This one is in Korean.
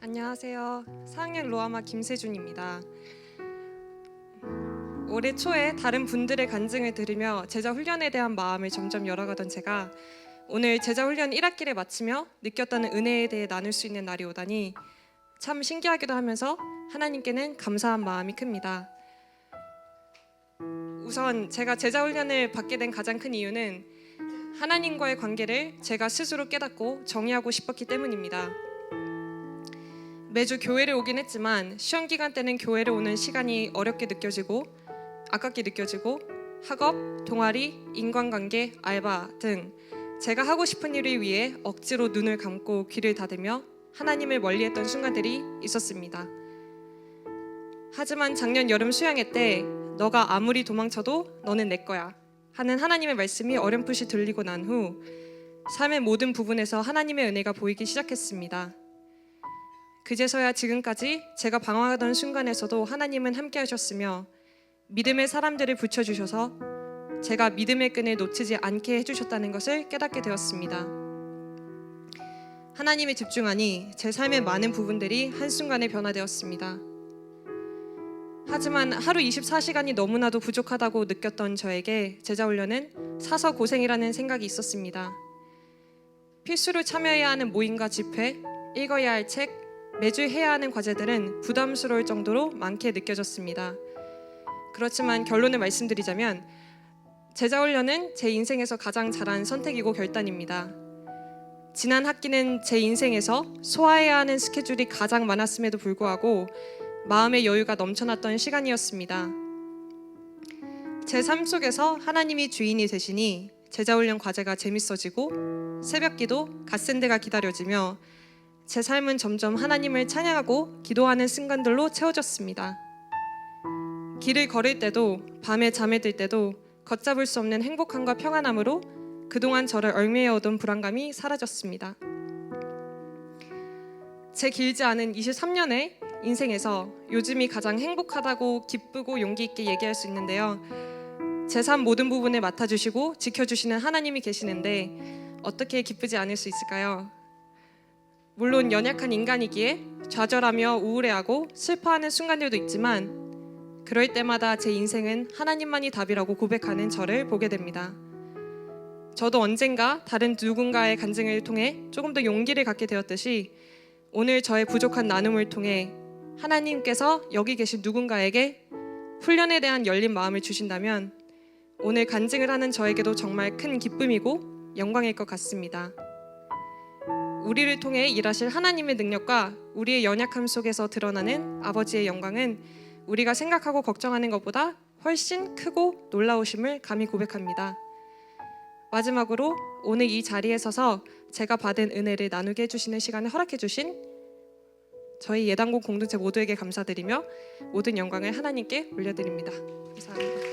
안녕하세요. 4학년 로아마 김세준입니다. 올해 초에 다른 분들의 간증을 들으며 제자 훈련에 대한 마음을 점점 열어가던 제가 오늘 제자 훈련 1학기를 마치며 느꼈던 은혜에 대해 나눌 수 있는 날이 오다니 참 신기하기도 하면서 하나님께는 감사한 마음이 큽니다. 우선 제가 제자 훈련을 받게 된 가장 큰 이유는 하나님과의 관계를 제가 스스로 깨닫고 정의하고 싶었기 때문입니다. 매주 교회를 오긴 했지만 시험 기간 때는 교회를 오는 시간이 어렵게 느껴지고 아깝게 느껴지고 학업, 동아리, 인간관계, 알바 등 제가 하고 싶은 일을 위해 억지로 눈을 감고 귀를 닫으며 하나님을 멀리했던 순간들이 있었습니다. 하지만 작년 여름 수양회 때 너가 아무리 도망쳐도 너는 내 거야 하는 하나님의 말씀이 어렴풋이 들리고 난 후 삶의 모든 부분에서 하나님의 은혜가 보이기 시작했습니다. 그제서야 지금까지 제가 방황하던 순간에서도 하나님은 함께 하셨으며 믿음의 사람들을 붙여주셔서 제가 믿음의 끈을 놓치지 않게 해주셨다는 것을 깨닫게 되었습니다. 하나님에 집중하니 제 삶의 많은 부분들이 한순간에 변화되었습니다. 하지만 하루 24시간이 너무나도 부족하다고 느꼈던 저에게 제자훈련은 사서 고생이라는 생각이 있었습니다. 필수로 참여해야 하는 모임과 집회, 읽어야 할 책, 매주 해야 하는 과제들은 부담스러울 정도로 많게 느껴졌습니다. 그렇지만 결론을 말씀드리자면 제자훈련은 제 인생에서 가장 잘한 선택이고 결단입니다. 지난 학기는 제 인생에서 소화해야 하는 스케줄이 가장 많았음에도 불구하고 마음의 여유가 넘쳐났던 시간이었습니다. 제 삶 속에서 하나님이 주인이 되시니 제자훈련 과제가 재밌어지고 새벽기도 갓센데가 기다려지며 제 삶은 점점 하나님을 찬양하고 기도하는 순간들로 채워졌습니다. 길을 걸을 때도 밤에 잠에 들 때도 걷잡을 수 없는 행복함과 평안함으로 그동안 저를 얽매여오던 불안감이 사라졌습니다. 제 길지 않은 23년의 인생에서 요즘이 가장 행복하다고 기쁘고 용기 있게 얘기할 수 있는데요. 제 삶 모든 부분을 맡아주시고 지켜주시는 하나님이 계시는데 어떻게 기쁘지 않을 수 있을까요? 물론 연약한 인간이기에 좌절하며 우울해하고 슬퍼하는 순간들도 있지만 그럴 때마다 제 인생은 하나님만이 답이라고 고백하는 저를 보게 됩니다. 저도 언젠가 다른 누군가의 간증을 통해 조금 더 용기를 갖게 되었듯이 오늘 저의 부족한 나눔을 통해 하나님께서 여기 계신 누군가에게 훈련에 대한 열린 마음을 주신다면 오늘 간증을 하는 저에게도 정말 큰 기쁨이고 영광일 것 같습니다. 우리를 통해 일하실 하나님의 능력과 우리의 연약함 속에서 드러나는 아버지의 영광은 우리가 생각하고 걱정하는 것보다 훨씬 크고 놀라우심을 감히 고백합니다. 마지막으로 오늘 이 자리에 서서 제가 받은 은혜를 나누게 해주시는 시간을 허락해 주신 저희 예당국 공동체 모두에게 감사드리며 모든 영광을 하나님께 올려드립니다. 감사합니다.